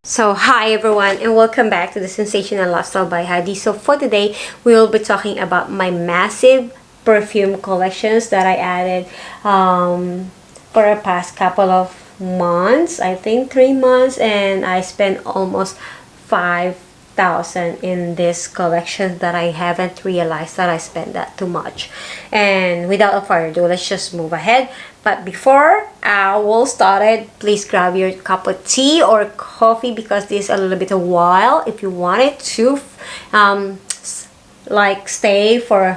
So hi everyone and welcome back to the Sensational Lifestyle by Heidi. So for today we will be talking about my massive perfume collections that I added for the past couple of months. I think 3 months, and I spent almost 5,000 in this collection that I haven't realized that I spent that too much. And without further ado, let's just move ahead. But before we'll start it, please grab your cup of tea or coffee because this is a little bit a while. If you wanted to like stay for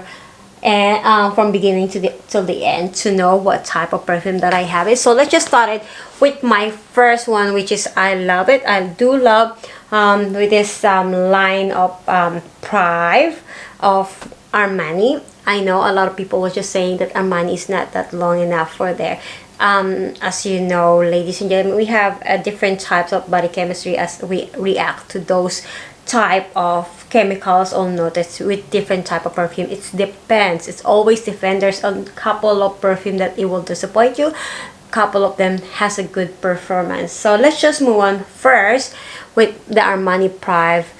from beginning to till the end to know what type of perfume that I have. So let's just start it with my first one, which is I love it. I do love with this line of Prive of Armani. I know a lot of people were just saying that Armani is not that long enough for there. As you know, ladies and gentlemen, we have different types of body chemistry as we react to those type of chemicals or notice with different type of perfume. It depends. It's always different. There's a couple of perfume that it will disappoint you. Couple of them has a good performance. So let's just move on first with the Armani Prive.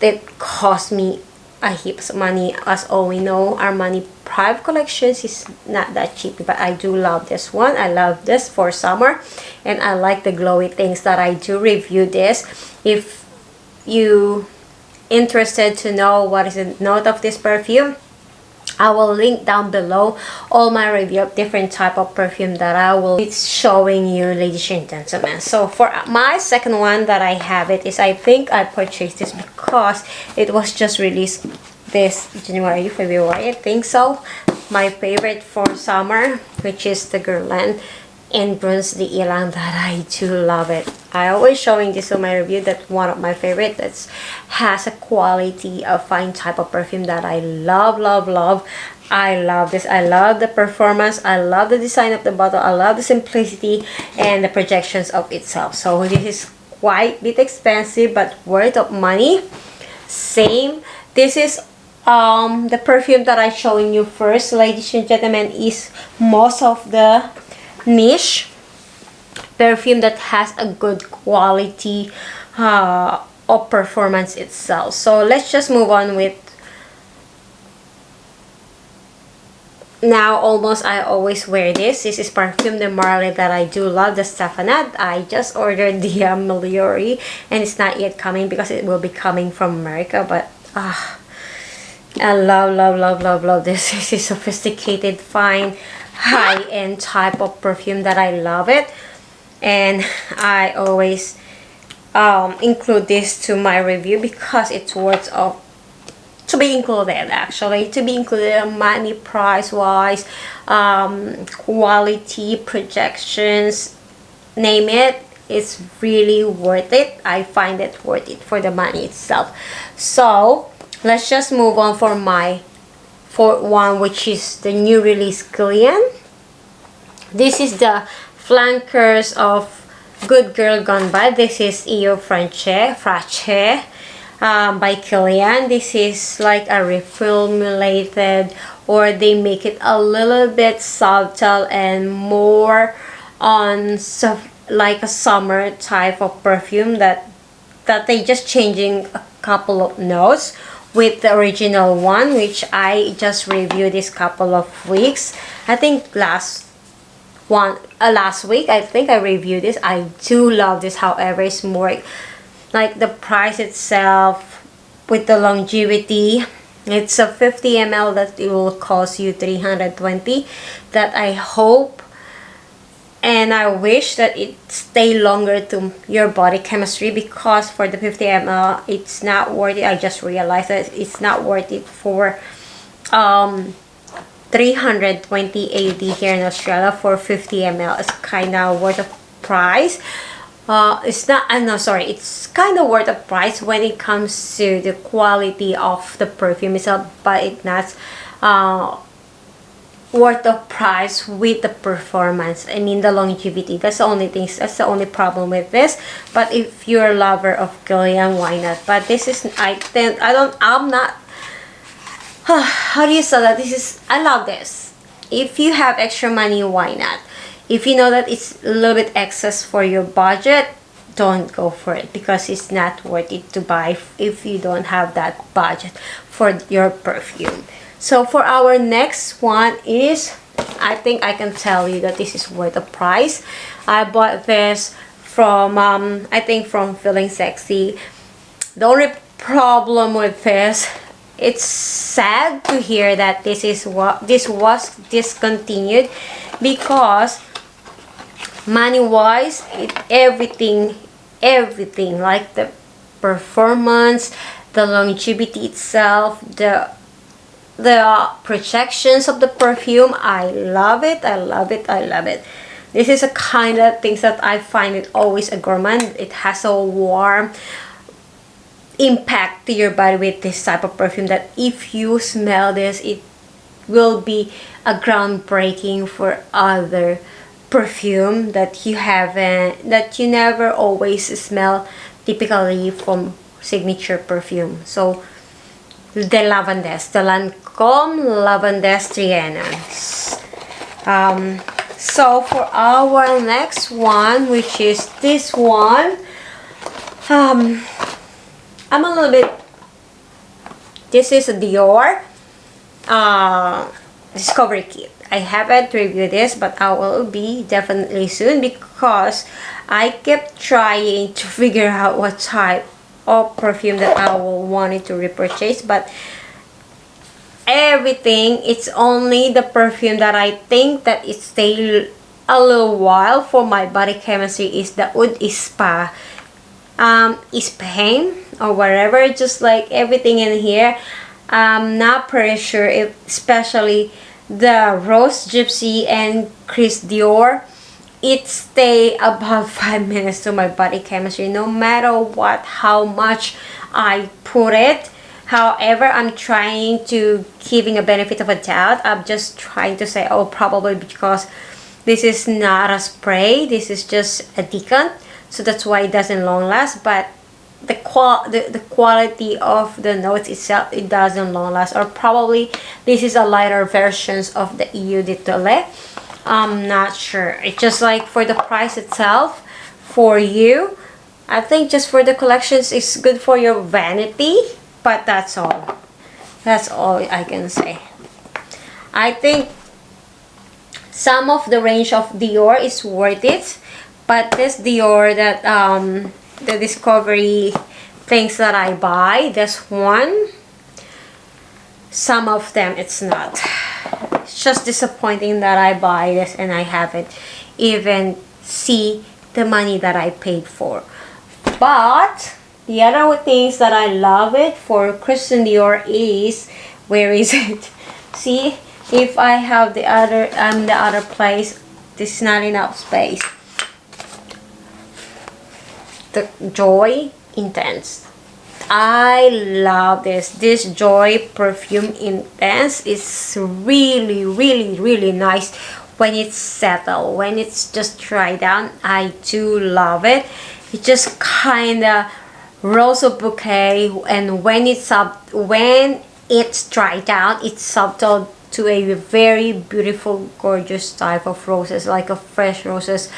That cost me a heaps of money. As all we know, Armani Prive collections is not that cheap, but I do love this one. I love this for summer, and I like the glowy things that I do review this. If you interested to know what is the note of this perfume, I will link down below all my review of different type of perfume that I will be showing you, ladies and gentlemen. So for my second one that I have, it is, I think I purchased this because it was just released this January, February, I think so. My favorite for summer, which is the Guerlain and Bronze de Ilang, that I do love it. I always showing this on my review that one of my favorite that has a quality of fine type of perfume that I love. I love this. I love the performance. I love the design of the bottle. I love the simplicity and the projections of itself. So this is quite a bit expensive but worth of money. Same. This is the perfume that I showing you first, ladies and gentlemen, is most of the niche perfume that has a good quality of performance itself. So let's just move on with now. Almost I always wear this. This is Parfum de Marly that I do love, the Stefanade. I just ordered the Meliori and it's not yet coming because it will be coming from America, but I love this. This is sophisticated, fine, high-end type of perfume that I love it, and I always include this to my review because it's worth of to be included, actually to be included. Money price wise, quality, projections, name it, it's really worth it. I find it worth it for the money itself. So let's just move on for my fourth one, which is the new release Kilian. This is the flankers of Good Girl Gone Bad. This is Io Frace by Kilian. This is like a reformulated, or they make it a little bit subtle and more on like a summer type of perfume that they just changing a couple of notes with the original one, which I just reviewed this couple of weeks. I think last week I think I reviewed this. I do love this. However, it's more like the price itself with the longevity. It's a 50 ml that it will cost you 320. That I hope and I wish that it stay longer to your body chemistry, because for the 50 ml it's not worth it. I just realized that it's not worth it for 320 AD here in Australia for 50 ml. It's kind of worth of price. It's not, no, sorry, it's kind of worth of price when it comes to the quality of the perfume itself, but it's not worth the price with the performance. I mean the longevity. That's the only thing. That's the only problem with this. But if you're a lover of Kilian, why not? But this is, I'm not how do you say that? This is, I love this. If you have extra money, why not? If you know that it's a little bit excess for your budget, don't go for it, because it's not worth it to buy if you don't have that budget for your perfume. So for our next one is, I think I can tell you that this is worth the price. I bought this from I think from Feeling Sexy. The only problem with this, it's sad to hear that this was discontinued, because money wise, everything like the performance, the longevity itself, the projections of the perfume, I love it. This is a kind of things that I find it always a gourmand. It has a warm impact to your body with this type of perfume, that if you smell this, it will be a groundbreaking for other perfume that you haven't, that you never always smell typically from signature perfume. So the Lavandes, the Lancôme Lavandes Trianon. So for our next one, which is this one, I'm a little bit, this is a Dior Discovery Kit. I haven't reviewed this, but I will be definitely soon, because I kept trying to figure out what type of perfume that I will want it to repurchase, but everything, it's only the perfume that I think that it stay a little while for my body chemistry is the Oud Ispa Ispain or whatever. Just like everything in here, I'm not pretty sure if, especially the Rose Gypsy and Chris Dior, it stay about 5 minutes to my body chemistry, no matter what, how much I put it. However, I'm trying to giving a benefit of a doubt. I'm just trying to say, oh, probably because this is not a spray, this is just a decant, so that's why it doesn't long last. But the quality of the notes itself, it doesn't long last. Or probably this is a lighter versions of the Eau de Toilette. I'm not sure. It's just like for the price itself, for you, I think just for the collections, it's good for your vanity. But that's all. That's all I can say. I think some of the range of Dior is worth it, but this Dior that the Discovery things that I buy, this one, some of them it's not. It's just disappointing that I buy this and I haven't even see the money that I paid for. But the other things that I love it for Christian Dior is, where is it? See, if I have the other place, this is not enough space. The Joy Intense. I love this. This Joy Perfume Intense is really nice when it's settled. When it's just dry down, I do love it. It just kinda rose of bouquet, and when it's dried down, it's subtle to a very beautiful, gorgeous type of roses, like a fresh roses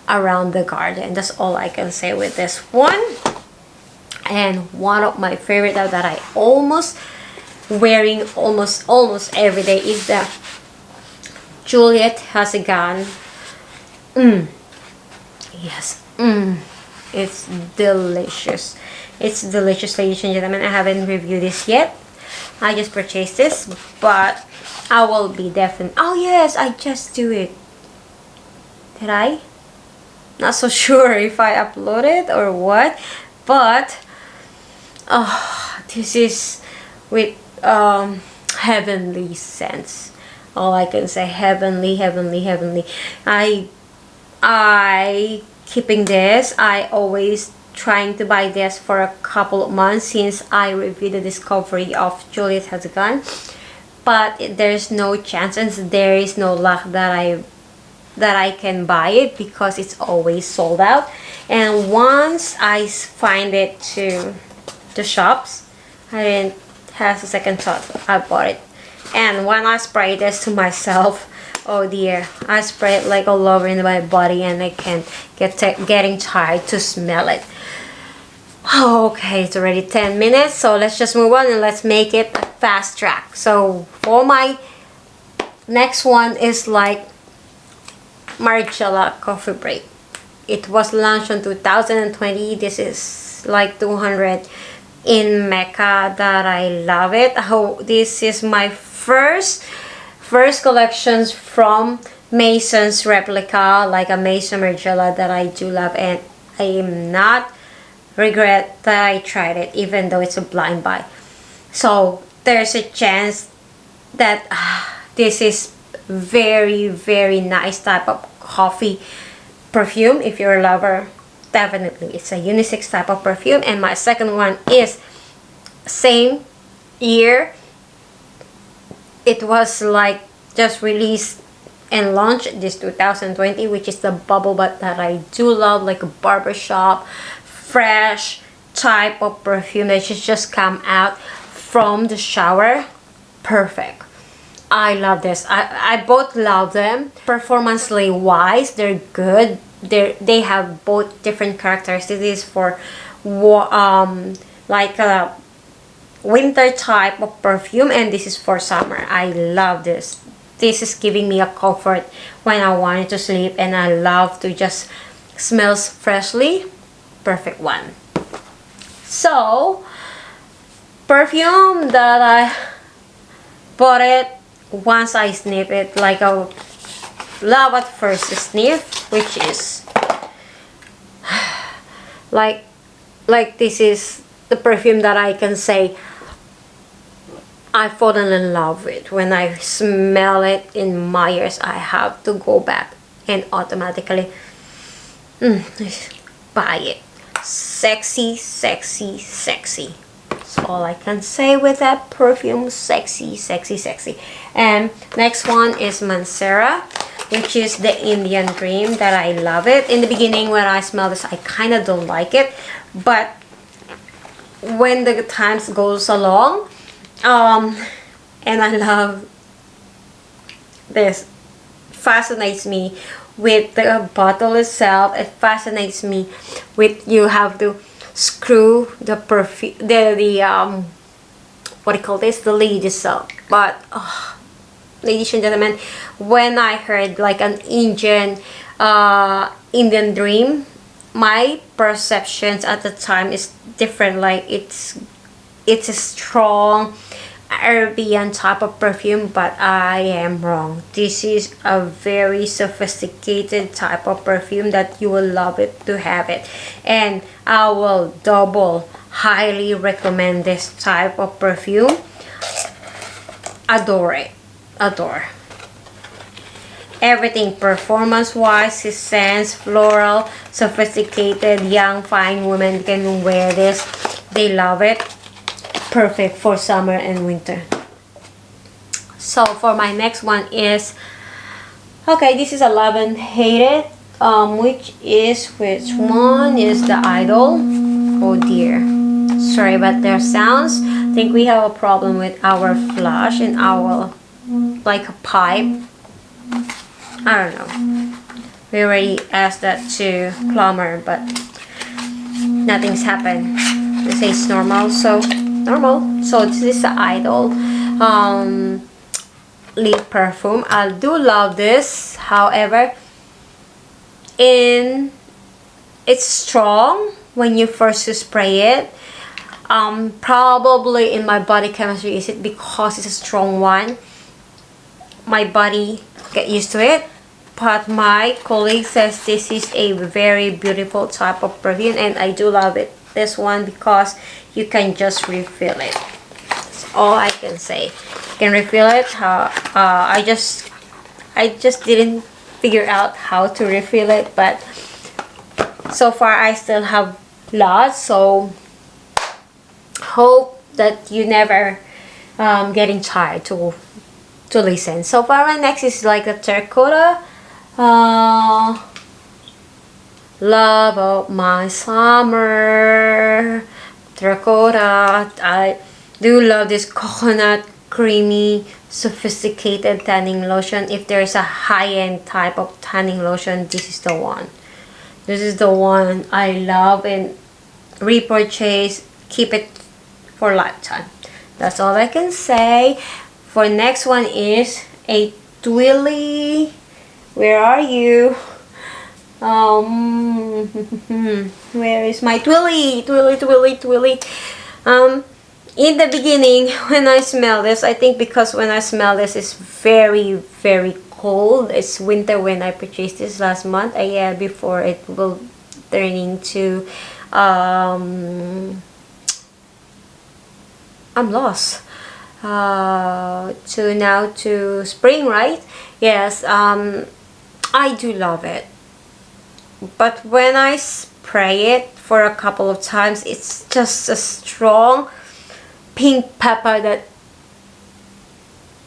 around the garden. That's all I can say with this one. And one of my favorite that I almost wearing almost every day is the Juliette Has a Gun. Yes. It's delicious. It's delicious, ladies and gentlemen. I haven't reviewed this yet. I just purchased this, but I will be definitely. Oh yes, I just do it. Did I? Not so sure if I uploaded or what, but this is with heavenly scents. All I can say, heavenly. I keeping this. I always trying to buy this for a couple of months since I reviewed the Discovery of Juliette Has a Gun, but there's no chance and there is no luck that I can buy it because it's always sold out. And once I find it to the shops, I didn't have a second thought. I bought it, and when I sprayed this to myself, Oh dear, I spray it like all over in my body and I can't getting tired to smell it. Okay, it's already 10 minutes, so let's just move on and let's make it a fast track. So for my next one is like Margiela Coffee Break. It was launched in 2020. This is like 200 in Mecca that I love it. Oh, this is my first collections from Mason's replica, like a Mason Margiela that I do love, and I am not regret that I tried it even though it's a blind buy. So there's a chance that this is very nice type of coffee perfume. If you're a lover, definitely it's a unisex type of perfume. And my second one is same year. It was like just released and launched this 2020, which is the bubble bath that I do love, like a barbershop fresh type of perfume that should just come out from the shower. Perfect. I love this. I both love them. Performancely wise, they're good. They have both different characteristics for like a winter type of perfume, and this is for summer. I love this. This is giving me a comfort when I wanted to sleep, and I love to just smells freshly. Perfect one. So perfume that I bought it once I sniff it, like a love at first sniff, which is like this is the perfume that I can say I've fallen in love with. When I smell it in my ears, I have to go back and automatically buy it. Sexy. That's all I can say with that perfume. Sexy. And next one is Mansera, which is the Indian Dream that I love it. In the beginning when I smell this, I kind of don't like it, but when the times goes along, and I love this. Fascinates me with the bottle itself. It fascinates me with you have to screw the perfume, the what do you call this, the lid itself. But ladies and gentlemen, when I heard like an Indian Dream, my perceptions at the time is different. Like it's a strong Arabian type of perfume, but I am wrong. This is a very sophisticated type of perfume that you will love it to have it, and I will double highly recommend this type of perfume. Adore it. Adore everything performance wise. It scents floral, sophisticated. Young fine women can wear this, they love it. Perfect for summer and winter. So for my next one is, okay, this is a love and hate it, which one is the Idol. Oh dear, sorry about their sounds. I think we have a problem with our flush and our like a pipe. I don't know, we already asked that to plumber, but nothing's happened. They say it's normal, so normal. So this is the Idol lip perfume. I do love this. However, it's strong when you first spray it. Probably in my body chemistry, is it because it's a strong one, my body get used to it. But my colleague says this is a very beautiful type of perfume, and I do love it, this one, because you can just refill it. That's all I can say. You can refill it. I just didn't figure out how to refill it, but so far I still have lots. So hope that you never getting tired to listen. So far my next is like a terracotta. Love of my summer, terracotta. I do love this coconut creamy sophisticated tanning lotion. If there's a high-end type of tanning lotion, this is the one. This is the one I love, and repurchase, keep it for lifetime. That's all I can say. For next one is a Twilly. Where are you? Where is my Twilly? Twilly. In the beginning, when I smell this, I think because when I smell this, it's very cold. It's winter when I purchased this last month. Yeah, before it will turn into I'm lost. To now to spring, right? Yes. I do love it, but when I spray it for a couple of times, it's just a strong pink pepper that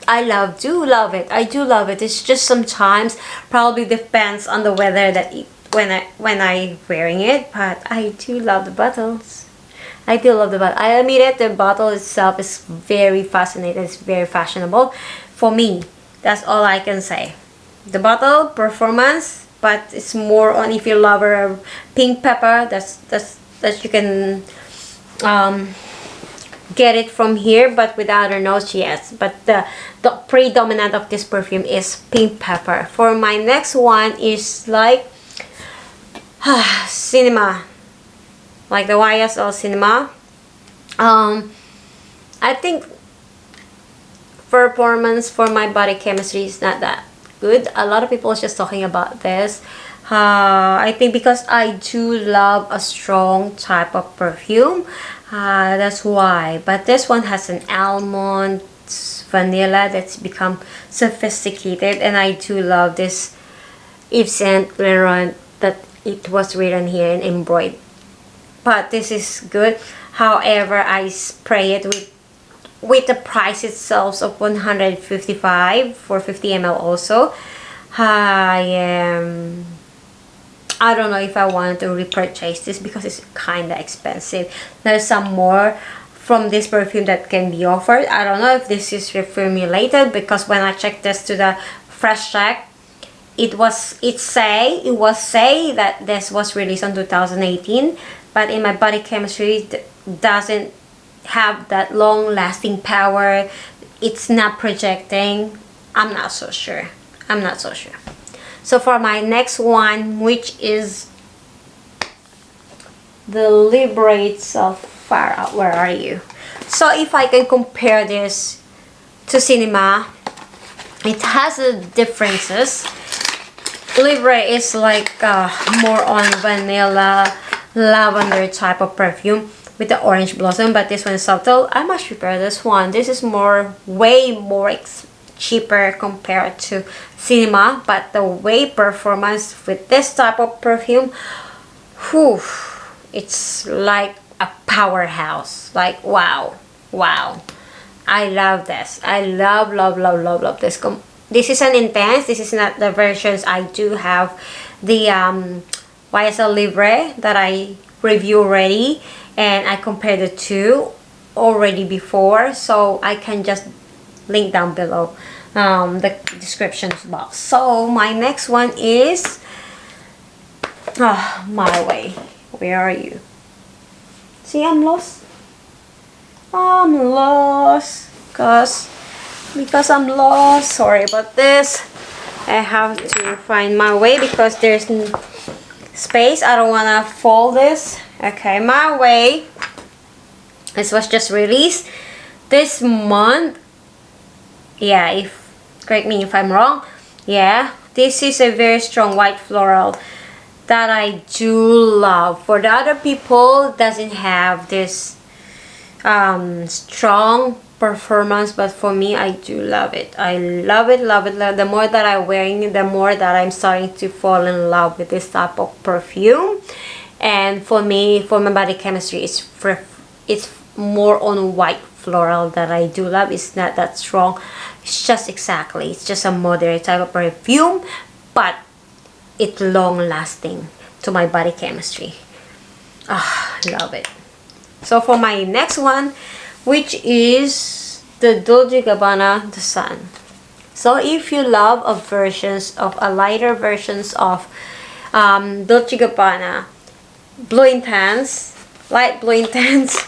I do love it. I do love it. It's just sometimes probably depends on the weather that when I wearing it, but I do love the bottles. I do love the bottle. I admit it, the bottle itself is very fascinating. It's very fashionable for me. That's all I can say. The bottle performance, but it's more on if you love a pink pepper. That you can get it from here, but without a nose, yes. But the predominant of this perfume is pink pepper. For my next one is like cinema, like the YSL cinema. I think performance for my body chemistry is not that good. A lot of people are just talking about this. I think because I do love a strong type of perfume, that's why. But this one has an almond, vanilla that's become sophisticated, and I do love this Yves Saint Laurent that it was written here in embroidered. But this is good. However, I spray it with the price itself of 155 for 50 ml also. I don't know if I want to repurchase this because it's kind of expensive. There's some more from this perfume that can be offered. I don't know if this is reformulated, because when I checked this to the fresh check, it was say that this was released in 2018, but in my body chemistry it doesn't have that long lasting power. It's not projecting. I'm not so sure. So for my next one, which is the Liberates of Far Out. Where are you? So if I can compare this to Cinema, it has differences. Libre is like more on vanilla lavender type of perfume with the orange blossom, but this one is subtle. I must prepare this one. This is way more cheaper compared to Cinema, but the way performance with this type of perfume, whew, it's like a powerhouse. Like wow. I love this. I love this. This is an intense. This is not the versions. I do have the YSL Libre that I review already, and I compared the two already before, so I can just link down below the description box. So my next one is My Way. Where are you? See, I'm lost because I'm lost. Sorry about this. I have to find my way because there's space. I don't want to fold this. Okay, My Way. This was just released this month. Yeah, correct me if I'm wrong. Yeah, this is a very strong white floral that I do love. For the other people, doesn't have this strong performance, but for me, I do love it. I love it. The more that I'm wearing it, the more that I'm starting to fall in love with this type of perfume. And for me, for my body chemistry, it's more on white floral that I do love. It's not that strong. It's just a moderate type of perfume, but it's long lasting to my body chemistry. Love it. So for my next one, which is the Dolce Gabbana The Sun. So if you love a lighter versions of Dolce Gabbana Blue Intense, light blue intense,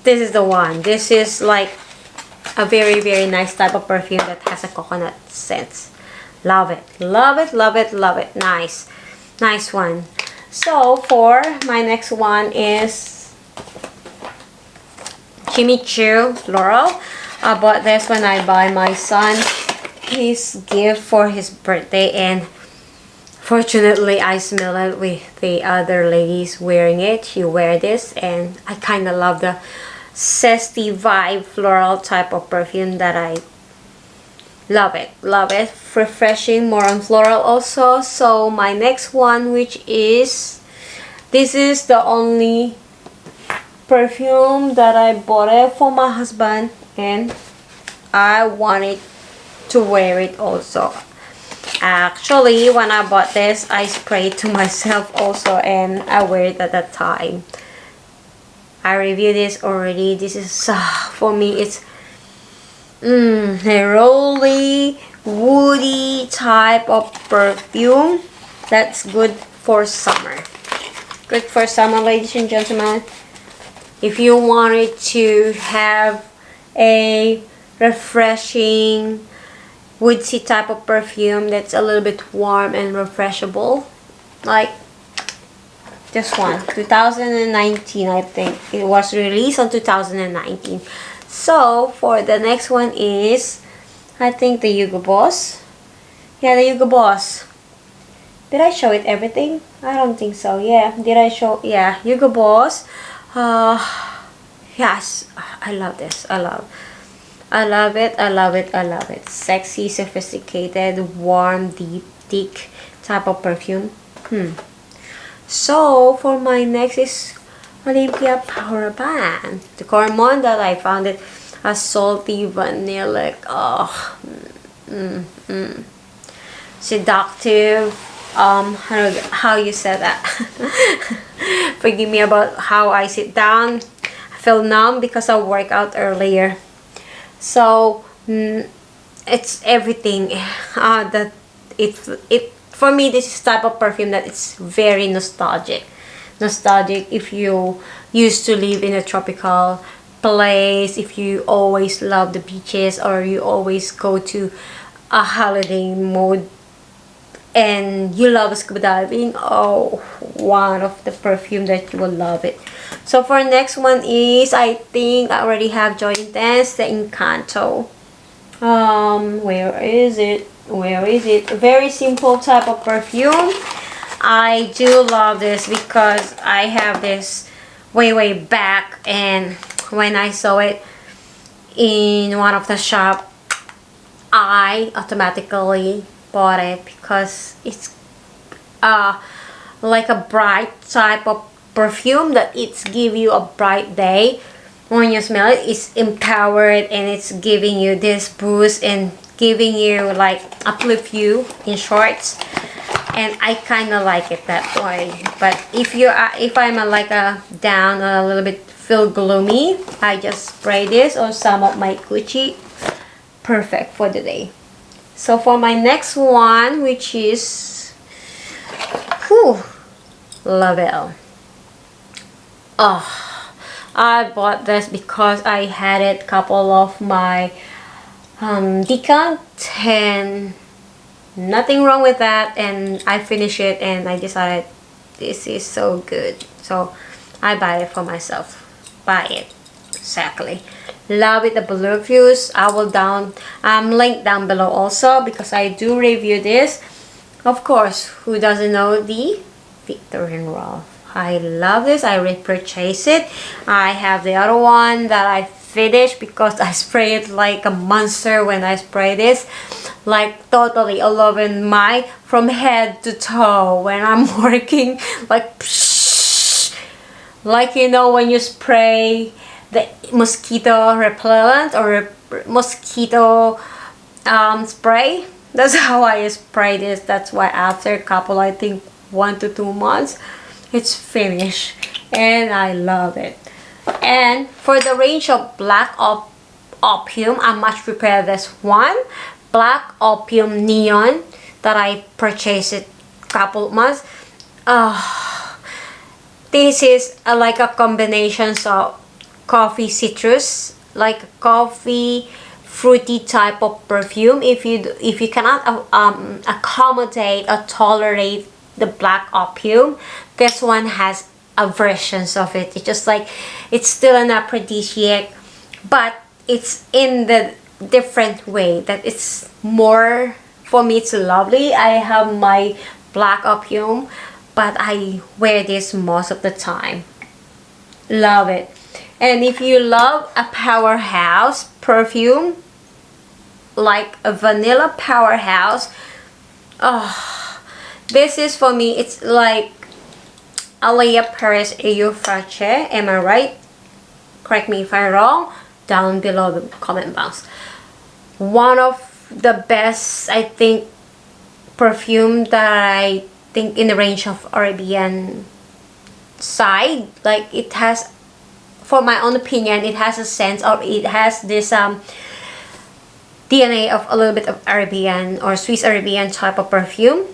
this is the one. This is like a very nice type of perfume that has a coconut scent. Love it, love it, love it, love it. Nice one. So for my next one is Jimmy Choo Floral. I bought this when I buy my son his gift for his birthday, and fortunately I smell it with the other ladies wearing it. She wear this, and I kind of love the zesty vibe floral type of perfume that I love it, refreshing, more on floral also. So my next one, which is, this is the only perfume that I bought it for my husband, and I wanted to wear it also. Actually, when I bought this, I sprayed to myself also, and I wear it at that time. I reviewed this already. This is for me, it's a rolly, woody type of perfume that's good for summer. Good for summer, ladies and gentlemen. If you wanted to have a refreshing, woodsy type of perfume that's a little bit warm and refreshable, like this one, 2019, I think it was released on 2019. So for the next one is, I think, the Hugo Boss. Yeah, the Hugo Boss. Did I show it everything? I don't think so. Yeah, did I show? Yeah, Hugo Boss. Yes, I love this. I love it. I love it. I love it. Sexy, sophisticated, warm, deep, thick type of perfume. So for my next is Olympia Power Band. The Cormon that I found it a salty vanilla. Oh, seductive. How you said that? Forgive me about how I sit down. I feel numb because I worked out earlier. So it's everything that it for me. This is type of perfume that it's very nostalgic if you used to live in a tropical place, if you always love the beaches, or you always go to a holiday mode and you love scuba diving. Oh, one of the perfume that you will love it. So for next one is, I think I already have Joy Intense, the Encanto. Where is it? A very simple type of perfume. I do love this because I have this way back, and when I saw it in one of the shop, I automatically bought it because it's like a bright type of perfume that it's give you a bright day. When you smell it, it's empowered, and it's giving you this boost and giving you like uplift you, in shorts. And I kind of like it that way. But if I'm like a down or a little bit feel gloomy, I just spray this or some of my Gucci. Perfect for the day. So for my next one, which is Lavel. Oh, I bought this because I had it couple of my decant, and nothing wrong with that, and I finished it and I decided this is so good, so I buy it for myself. Buy it. Exactly. Love it. The Blue Fuse. I will link down below also, because I do review this. Of course, who doesn't know the Victor and Rolf? I love this. I repurchase it. I have the other one that I finished because I spray it like a monster when I spray this. Like totally all over from head to toe when I'm working. Like psh, like you know when you spray the mosquito repellent or mosquito spray. That's how I spray this. That's why after a couple, I think 1 to 2 months, it's finished, and I love it. And for the range of black Opium. I much prefer this one, Black Opium Neon, that I purchased it couple months. This is like a combination of coffee citrus, like coffee fruity type of perfume. If you cannot accommodate or tolerate the Black Opium, this one has a versions of it. It's just like, it's still an aphrodisiac, but it's in the different way that it's more, for me it's lovely. I have my Black Opium, but I wear this most of the time. Love it. And if you love a powerhouse perfume, like a vanilla powerhouse, this is for me, it's like Alea Paris Eau Fraîche. Am I right? Correct me if I'm wrong down below the comment box. One of the best, I think, perfume that I think in the range of Arabian side. Like, it has, for my own opinion, it has a sense of, it has this DNA of a little bit of Arabian or Swiss Arabian type of perfume.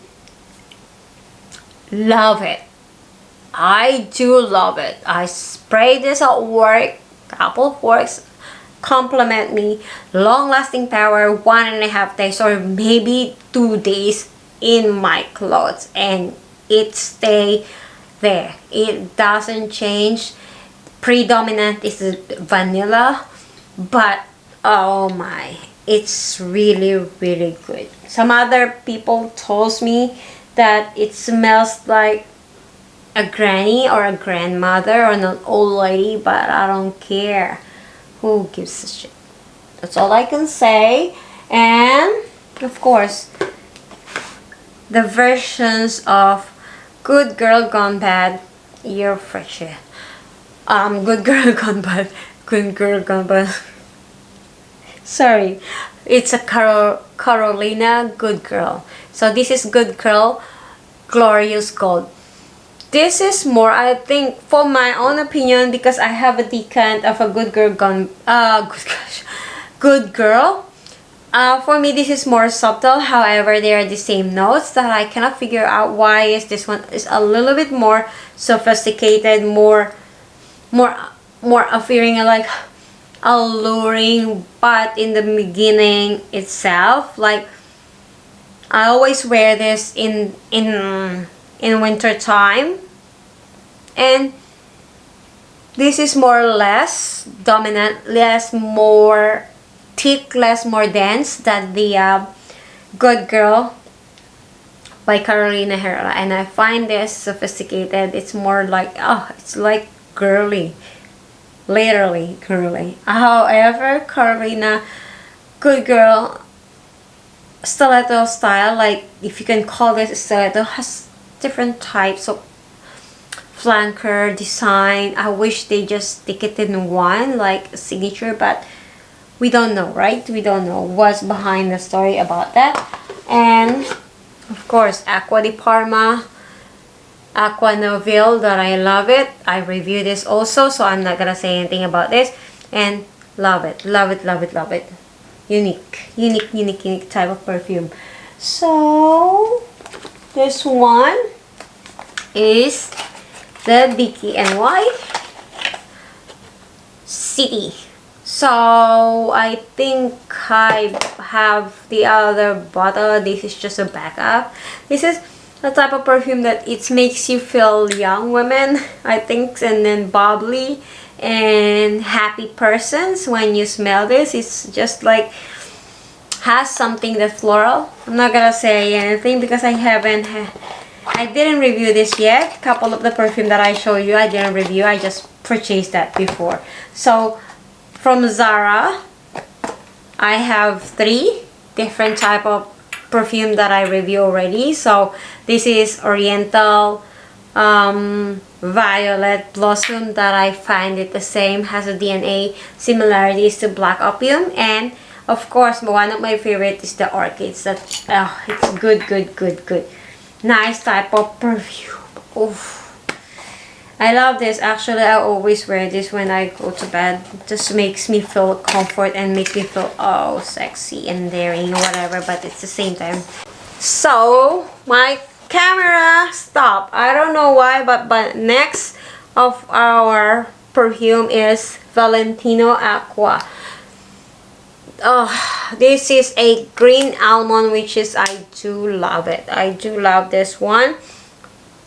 Love it. I do love it. I spray this at work, couple of works, compliment me. Long lasting power, 1.5 days or maybe 2 days in my clothes, and it stay there. It doesn't change. Predominant is vanilla, but oh my, it's really really good. Some other people told me that it smells like a granny or a grandmother or an old lady, but I don't care. Who gives a shit? That's all I can say. And of course, the versions of Good Girl Gone Bad, Eau Fraîche. Good Girl Gone Bad, Good Girl Gone Bad. Sorry, it's a Carolina Good Girl. So this is Good Girl Glorious Gold. This is more, I think, for my own opinion, because I have a decant of a Good Girl Gone Good Girl. For me, this is more subtle. However, they are the same notes that I cannot figure out why is this one is a little bit more sophisticated, more appearing like alluring. But in the beginning itself, like, I always wear this in winter time, and this is more or less dominant, less more thick, less more dense than the Good Girl by Carolina Herrera. And I find this sophisticated. It's more like, it's like girly, literally girly. However, Carolina Good Girl stiletto style, like, if you can call this a stiletto, has different types of flanker design. I wish they just stick it in one, like a signature, but we don't know, right? We don't know what's behind the story about that. And of course, Acqua di Parma, Acqua Noville, that I love it. I reviewed this also, so I'm not gonna say anything about this. And love it, love it, love it, love it. Unique type of perfume. So this one is the DKNY City. So I think I have the other bottle. This is just a backup. This is the type of perfume that it makes you feel young women, I think, and then bubbly and happy persons when you smell this. It's just like has something that floral. I'm not gonna say anything because I didn't review this yet. Couple of the perfume that I show you, I didn't review. I just purchased that before. So from Zara, I have 3 different type of perfume that I review already. So this is Oriental Violet Blossom, that I find it the same, has a DNA similarities to Black Opium. And of course, one of my favorite is the Orchids. That it's good. Nice type of perfume. Oof. I love this. Actually, I always wear this when I go to bed. It just makes me feel comfort and makes me feel, oh, sexy and daring or whatever, but it's the same time. So, my camera stopped. I don't know why, but next of our perfume is Valentino Aqua. Oh, this is a green almond, which is, I do love it. I do love this one.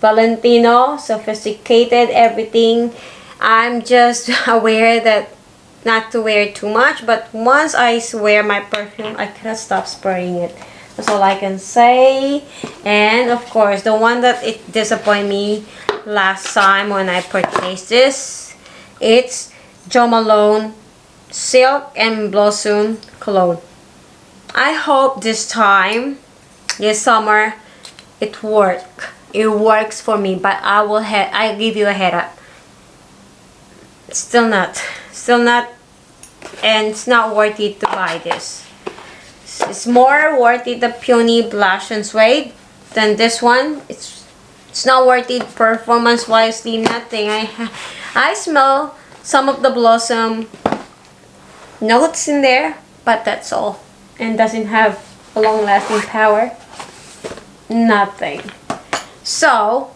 Valentino, sophisticated, everything. I'm just aware that not to wear too much, but once I wear my perfume, I cannot stop spraying it. That's all I can say. And of course, the one that it disappointed me last time when I purchased this, it's Jo Malone Silk and Blossom Cologne. I hope this time, this summer, it works for me, but I give you a head up. Still not, and it's not worth it to buy this. It's more worth it the Peony Blush and Suede than this one. It's not worth it performance wise, nothing. I smell some of the blossom notes in there, but that's all, and doesn't have a long lasting power. Nothing. So,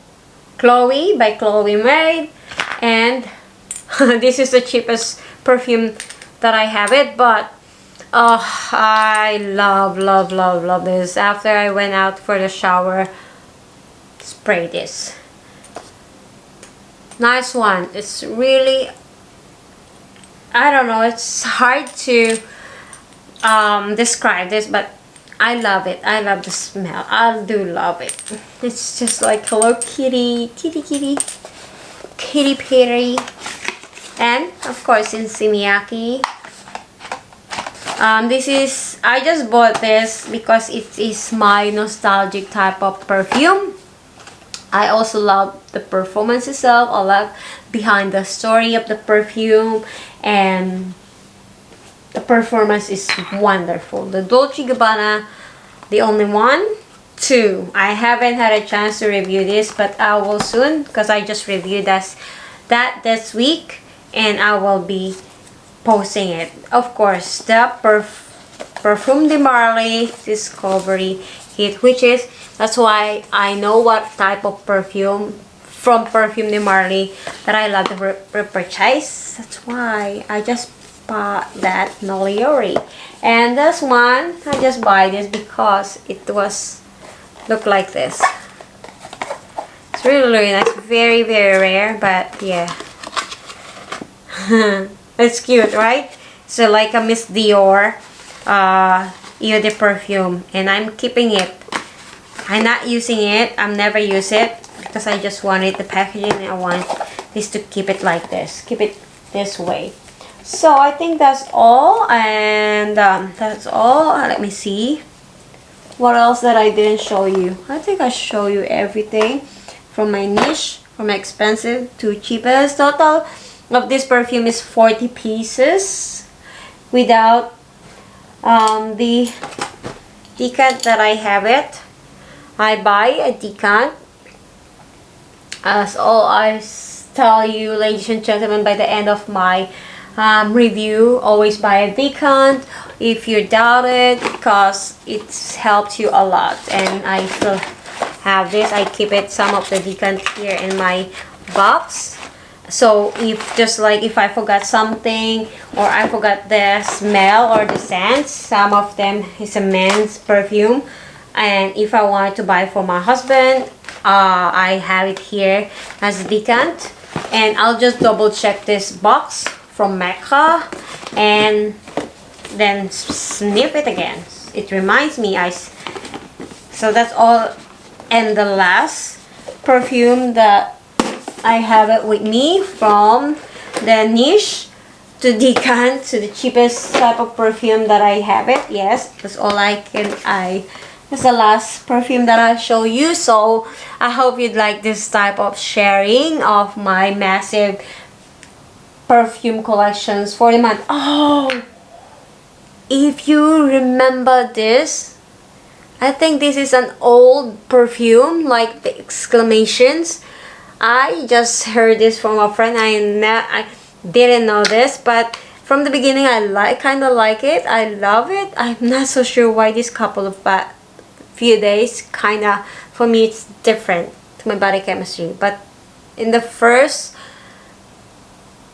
Chloe by Chloe Made, and this is the cheapest perfume that I have it, but I love this. After I went out for the shower, spray this. Nice one. It's really, I don't know, it's hard to describe this, but I love it. I love the smell. I do love it. It's just like Hello Kitty, kitty Perry, and of course in Simiyaki. This is, I just bought this because it is my nostalgic type of perfume. I also love the performance itself. I love behind the story of the perfume, and the performance is wonderful. The Dolce Gabbana, the only one. Two, I haven't had a chance to review this, but I will soon, because I just reviewed that this week, and I will be posting it. Of course, the Perfume de Marly Discovery Hit, which is, that's why I know what type of perfume from Perfume de Marly that I love to repurchase. That's why I just bought that Noliori. And this one, I just buy this because it was look like this. It's really nice. Very rare, but yeah. It's cute, right? So like a Miss Dior Eau de Perfume, and I'm keeping it. I'm not using it. I'm never use it because I just wanted the packaging, and I want this to keep it like this. Keep it this way. So I think that's all, and that's all. Let me see. What else that I didn't show you? I think I show you everything from my niche, from expensive to cheapest. Total of this perfume is 40 pieces without the decant that I have it. I buy a decant, as all I tell you, ladies and gentlemen, by the end of my review, always buy a decant if you doubt it, because it helps you a lot. And I still have this. I keep it, some of the decant here in my box. So if just like if I forgot something, or I forgot the smell or the scent, some of them is a men's perfume, and if I wanted to buy for my husband, I have it here as a decant. And I'll just double check this box from Mecca and then sniff it again. It reminds me, so that's all. And the last perfume that I have it with me, from the niche to decant to the cheapest type of perfume that I have it. Yes, that's all that's the last perfume that I'll show you. So I hope you'd like this type of sharing of my massive perfume collections for the month. Oh, if you remember this, I think this is an old perfume, like the exclamations. I just heard this from a friend. I didn't know this, but from the beginning I kind of like it. I love it. I'm not so sure why this couple of few days kind of, for me it's different to my body chemistry. But in the first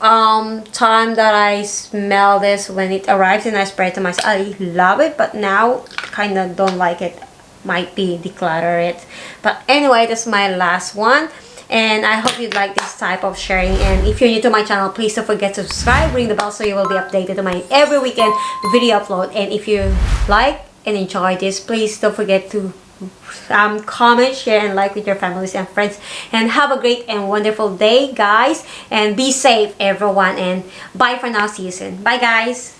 time that I smell this, when it arrives and I spray it to myself, I love it, but now kind of don't like it. Might be declutter it. But anyway, that's my last one, and I hope you like this type of sharing. And if you're new to my channel, please don't forget to subscribe, ring the bell so you will be updated on my every weekend video upload. And if you like and enjoy this, please don't forget to comment, share, and like with your families and friends. And have a great and wonderful day, guys, and be safe everyone, and bye for now. See you soon. Bye, guys.